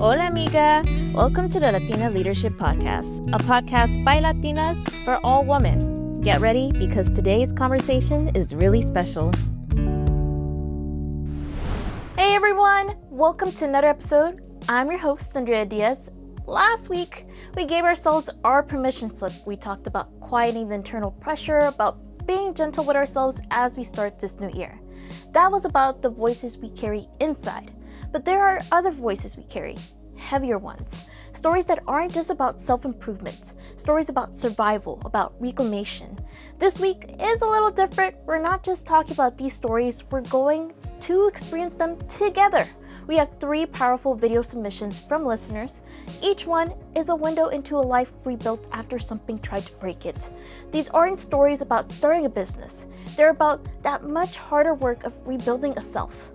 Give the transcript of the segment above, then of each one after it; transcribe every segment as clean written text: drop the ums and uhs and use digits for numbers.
Hola, amiga. Welcome to the Latina Leadership Podcast, a podcast by Latinas for all women. Get ready because today's conversation is really special. Hey, everyone. Welcome to another episode. I'm your host, Andrea Diaz. Last week, we gave ourselves our permission slip. We talked about quieting the internal pressure, about being gentle with ourselves as we start this new year. That was about the voices we carry inside. But there are other voices we carry, heavier ones. Stories that aren't just about self-improvement, stories about survival, about reclamation. This week is a little different. We're not just talking about these stories, we're going to experience them together. We have 3 powerful video submissions from listeners. Each one is a window into a life rebuilt after something tried to break it. These aren't stories about starting a business. They're about that much harder work of rebuilding a self.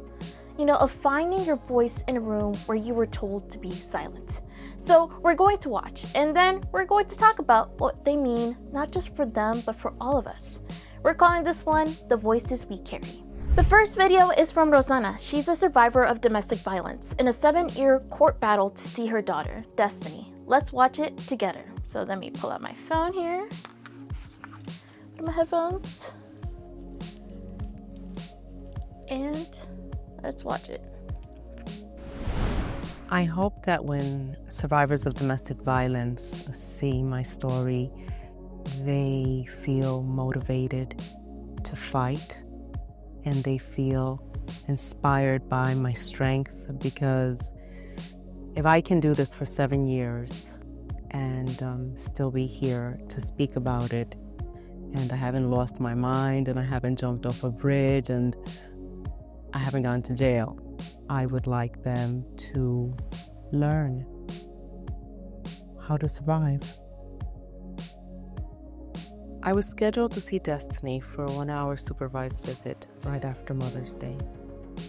Of finding your voice in a room where you were told to be silent. So we're going to watch, and then we're going to talk about what they mean, not just for them, but for all of us. We're calling this one, The Voices We Carry. The first video is from Rosanna. She's a survivor of domestic violence in a 7-year court battle to see her daughter, Destiny. Let's watch it together. So let me pull out my phone here. Put my headphones. And let's watch it. I hope that when survivors of domestic violence see my story, they feel motivated to fight and they feel inspired by my strength, because if I can do this for 7 years and still be here to speak about it, and I haven't lost my mind and I haven't jumped off a bridge and I haven't gone to jail, I would like them to learn how to survive. I was scheduled to see Destiny for a 1-hour supervised visit right after Mother's Day.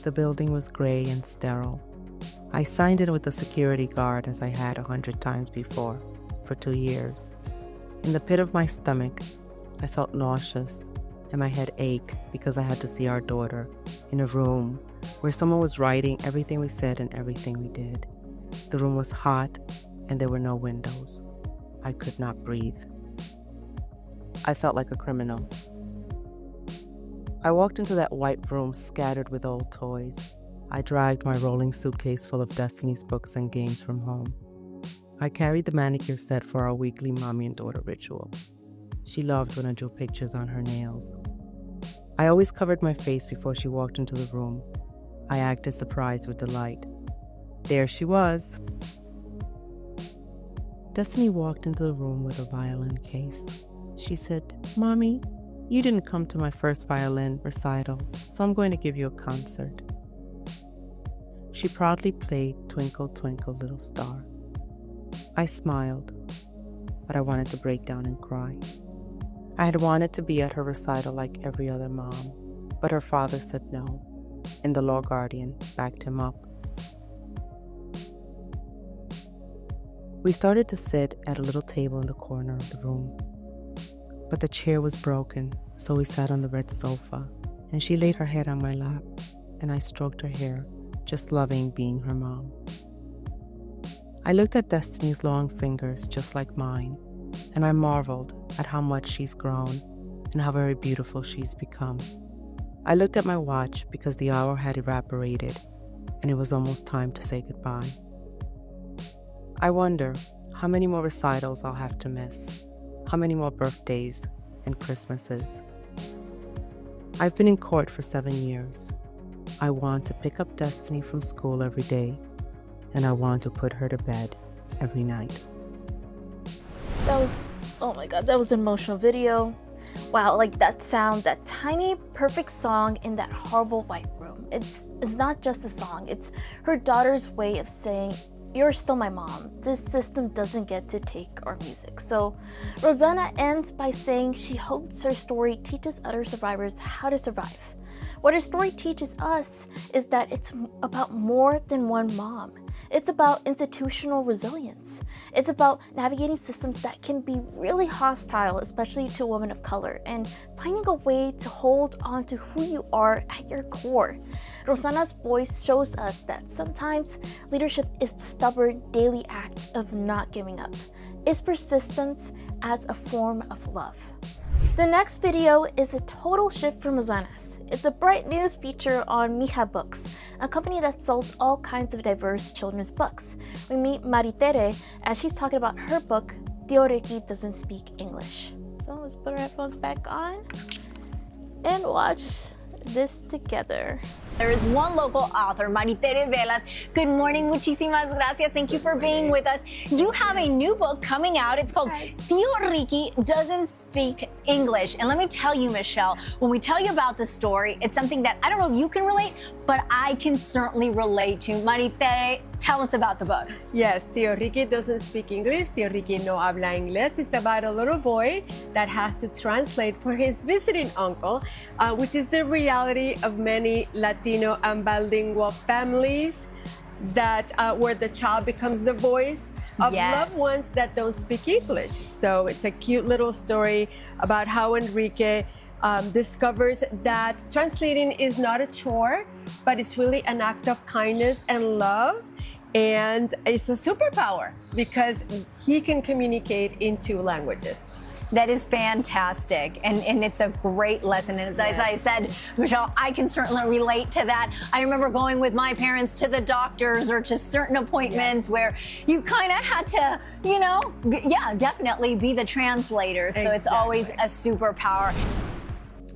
The building was gray and sterile. I signed in with the security guard as I had 100 times before for 2 years. In the pit of my stomach, I felt nauseous and my head ached because I had to see our daughter in a room where someone was writing everything we said and everything we did. The room was hot and there were no windows. I could not breathe. I felt like a criminal. I walked into that white room scattered with old toys. I dragged my rolling suitcase full of Destiny's books and games from home. I carried the manicure set for our weekly mommy and daughter ritual. She loved when I drew pictures on her nails. I always covered my face before she walked into the room. I acted surprised with delight. There she was. Destiny walked into the room with a violin case. She said, "Mommy, you didn't come to my first violin recital, so I'm going to give you a concert." She proudly played Twinkle, Twinkle, Little Star. I smiled, but I wanted to break down and cry. I had wanted to be at her recital like every other mom, but her father said no, and the law guardian backed him up. We started to sit at a little table in the corner of the room, but the chair was broken, so we sat on the red sofa, and she laid her head on my lap, and I stroked her hair, just loving being her mom. I looked at Destiny's long fingers just like mine, and I marveled at how much she's grown and how very beautiful she's become. I looked at my watch because the hour had evaporated and it was almost time to say goodbye. I wonder how many more recitals I'll have to miss, how many more birthdays and Christmases. I've been in court for 7 years. I want to pick up Destiny from school every day, and I want to put her to bed every night. Oh my God, that was an emotional video. Wow, like that sound, that tiny, perfect song in that horrible white room. It's not just a song, it's her daughter's way of saying, "You're still my mom. This system doesn't get to take our music." So Rosanna ends by saying she hopes her story teaches other survivors how to survive. What her story teaches us is that it's about more than one mom. It's about institutional resilience. It's about navigating systems that can be really hostile, especially to women of color, and finding a way to hold on to who you are at your core. Rosanna's voice shows us that sometimes leadership is the stubborn daily act of not giving up. It's persistence as a form of love. The next video is a total shift from Rosanna's. It's a bright news feature on Mija Books, a company that sells all kinds of diverse children's books. We meet Maritere as she's talking about her book, Tío Ricky Doesn't Speak English. So let's put our headphones back on and watch this together. There is one local author, Maritere Bellas. Good morning, muchísimas gracias. Thank you for being with us. You have a new book coming out. It's called Tío Ricky Doesn't Speak English. And let me tell you, Michelle, when we tell you about the story, it's something that I don't know if you can relate, but I can certainly relate to. Maritere, tell us about the book. Yes, Tío Ricky doesn't speak English. Tío Ricky no habla inglés. It's about a little boy that has to translate for his visiting uncle, which is the reality of many Latino and bilingual families that where the child becomes the voice of loved ones that don't speak English. So it's a cute little story about how Enrique discovers that translating is not a chore, but it's really an act of kindness and love. And it's a superpower because he can communicate in 2 languages. That is fantastic, and it's a great lesson. And as I said, Michelle, I can certainly relate to that. I remember going with my parents to the doctors or to certain appointments where you kind of had to, definitely be the translator. So it's always a superpower.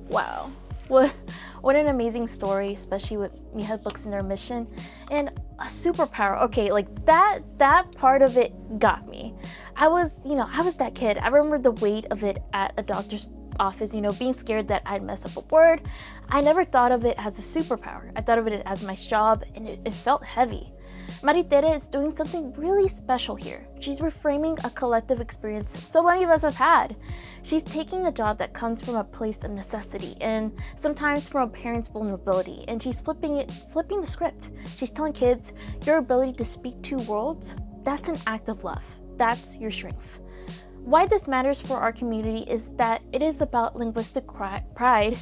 Wow. What an amazing story, especially with Mija Books and their mission. And a superpower. Okay, like that part of it got me. I was that kid. I remember the weight of it at a doctor's office, being scared that I'd mess up a word. I never thought of it as a superpower. I thought of it as my job, and it felt heavy. Maritere is doing something really special here. She's reframing a collective experience so many of us have had. She's taking a job that comes from a place of necessity and sometimes from a parent's vulnerability, and she's flipping the script. She's telling kids, your ability to speak 2 worlds, that's an act of love. That's your strength. Why this matters for our community is that it is about linguistic pride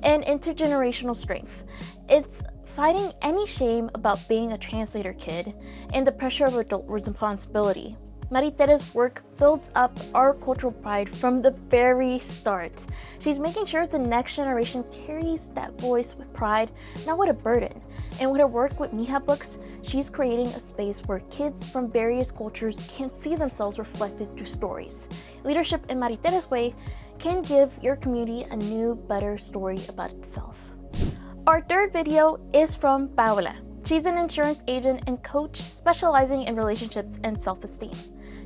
and intergenerational strength. It's fighting any shame about being a translator kid and the pressure of adult responsibility. Maritere's work builds up our cultural pride from the very start. She's making sure the next generation carries that voice with pride, not with a burden. And with her work with Mija Books, she's creating a space where kids from various cultures can see themselves reflected through stories. Leadership in Maritere's way can give your community a new, better story about itself. Our third video is from Paola. She's an insurance agent and coach specializing in relationships and self-esteem.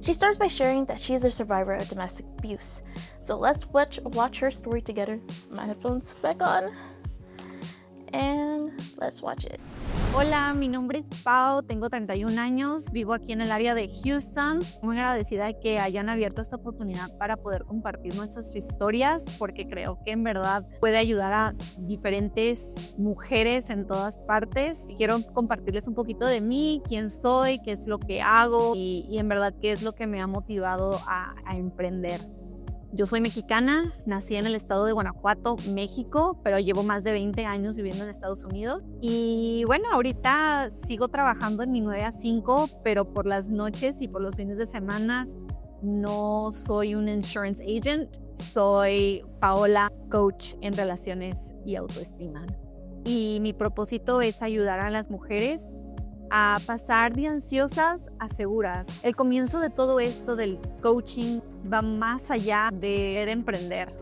She starts by sharing that she is a survivor of domestic abuse. So let's watch her story together. My headphones back on. And let's watch it. Hola, mi nombre es Pau, tengo 31 años, vivo aquí en el área de Houston. Muy agradecida de que hayan abierto esta oportunidad para poder compartir nuestras historias, porque creo que en verdad puede ayudar a diferentes mujeres en todas partes. Quiero compartirles un poquito de mí, quién soy, qué es lo que hago y en verdad qué es lo que me ha motivado a emprender. Yo soy mexicana, nací en el estado de Guanajuato, México, pero llevo más de 20 años viviendo en Estados Unidos. Y bueno, ahorita sigo trabajando en mi 9 a 5, pero por las noches y por los fines de semana no soy un insurance agent, soy Paola, coach en relaciones y autoestima. Y mi propósito es ayudar a las mujeres a pasar de ansiosas a seguras. El comienzo de todo esto del coaching va más allá de querer emprender,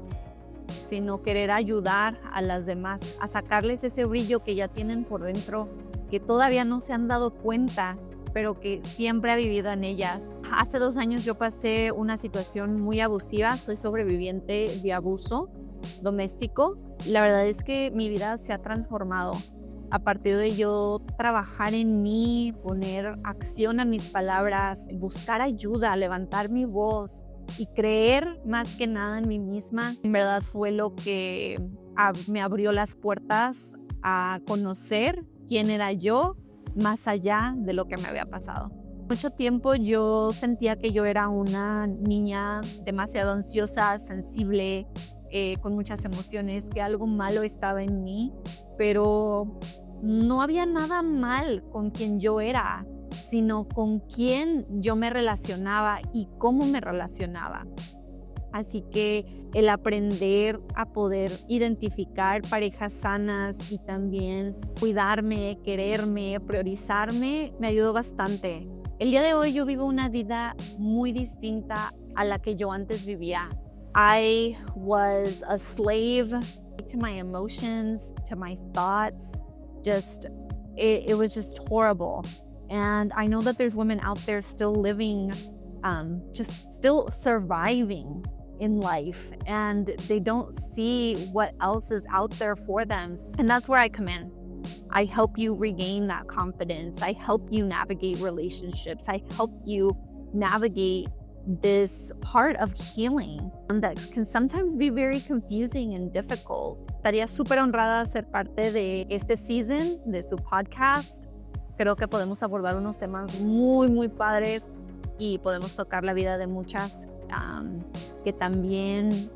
sino querer ayudar a las demás a sacarles ese brillo que ya tienen por dentro, que todavía no se han dado cuenta, pero que siempre ha vivido en ellas. Hace 2 años yo pasé una situación muy abusiva, soy sobreviviente de abuso doméstico. La verdad es que mi vida se ha transformado. A partir de yo trabajar en mí, poner acción a mis palabras, buscar ayuda, levantar mi voz y creer más que nada en mí misma, en verdad fue lo que me abrió las puertas a conocer quién era yo más allá de lo que me había pasado. Mucho tiempo yo sentía que yo era una niña demasiado ansiosa, sensible, con muchas emociones, que algo malo estaba en mí, pero no había nada mal con quien yo era, sino con quién yo me relacionaba y cómo me relacionaba. Así que el aprender a poder identificar parejas sanas y también cuidarme, quererme, priorizarme, me ayudó bastante. El día de hoy yo vivo una vida muy distinta a la que yo antes vivía. I was a slave to my emotions, to my thoughts. It was just horrible. And I know that there's women out there still living, just still surviving in life, and they don't see what else is out there for them. And that's where I come in. I help you regain that confidence. I help you navigate relationships. I help you navigate this part of healing that can sometimes be very confusing and difficult. Estaría súper honrada ser parte de este season de su podcast. Creo que podemos abordar unos temas muy, muy padres y podemos tocar la vida de muchas que también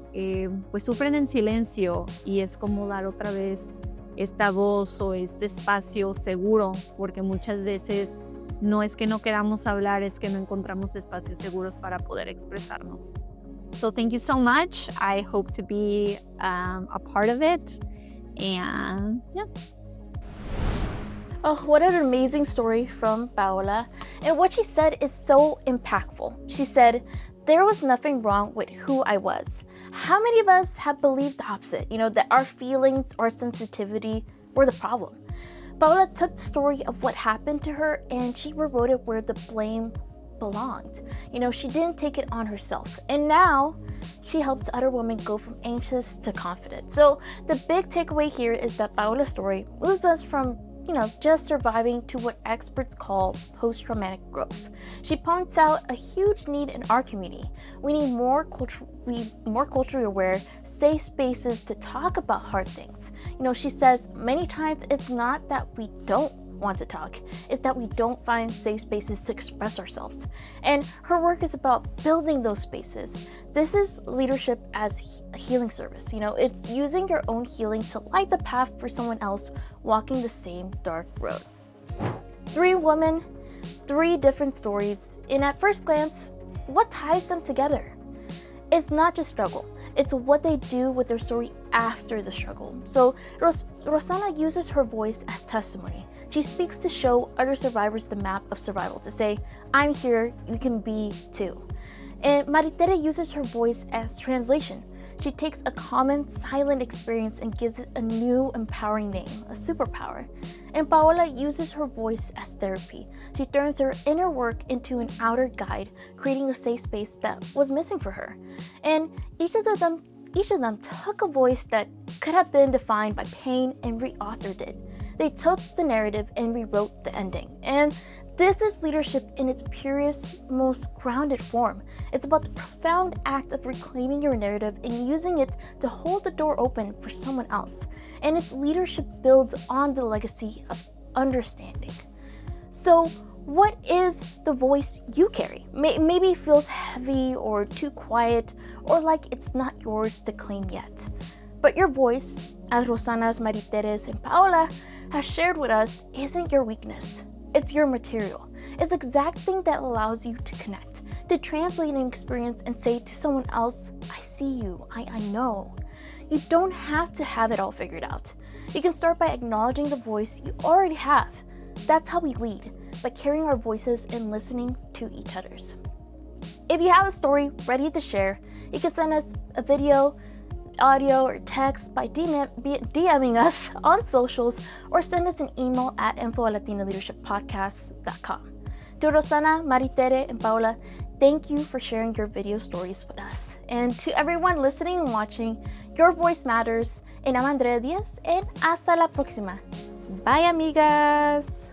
pues sufren en silencio, y es como dar otra vez esta voz o este espacio seguro, porque muchas veces no es que no queramos hablar, es que no encontramos espacios seguros para poder expresarnos. So thank you so much. I hope to be a part of it. And yeah. Oh, what an amazing story from Paola. And what she said is so impactful. She said, there was nothing wrong with who I was. How many of us have believed the opposite? That our feelings or sensitivity were the problem. Paola took the story of what happened to her and she rewrote it where the blame belonged. She didn't take it on herself. And now she helps other women go from anxious to confident. So the big takeaway here is that Paola's story moves us from just surviving to what experts call post-traumatic growth. She points out a huge need in our community. We need more culturally aware, safe spaces to talk about hard things. She says many times it's not that we don't want to talk, it's that we don't find safe spaces to express ourselves. And her work is about building those spaces. This is leadership as a healing service. It's using your own healing to light the path for someone else walking the same dark road. 3 women, 3 different stories, and at first glance, what ties them together? It's not just struggle, it's what they do with their story after the struggle. So Rosanna uses her voice as testimony. She speaks to show other survivors the map of survival, to say, I'm here, you can be too. And Maritere uses her voice as translation. She takes a common silent experience and gives it a new empowering name, a superpower. And Paola uses her voice as therapy. She turns her inner work into an outer guide, creating a safe space that was missing for her. And each of them took a voice that could have been defined by pain and reauthored it. They took the narrative and rewrote the ending. And this is leadership in its purest, most grounded form. It's about the profound act of reclaiming your narrative and using it to hold the door open for someone else. And its leadership builds on the legacy of understanding. So, what is the voice you carry? Maybe it feels heavy or too quiet or like it's not yours to claim yet. But your voice, as Rosanna's, Maritere's, and Paola has shared with us, isn't your weakness. It's your material. It's the exact thing that allows you to connect, to translate an experience and say to someone else, I see you, I know. You don't have to have it all figured out. You can start by acknowledging the voice you already have. That's how we lead, by carrying our voices and listening to each other's. If you have a story ready to share, you can send us a video, audio, or text by DMing us on socials, or send us an email at info@latinaleadershippodcast.com. To Rosanna, Maritere, and Paola, thank you for sharing your video stories with us. And to everyone listening and watching, your voice matters. And I'm Andrea Diaz, and hasta la próxima. Bye, amigas!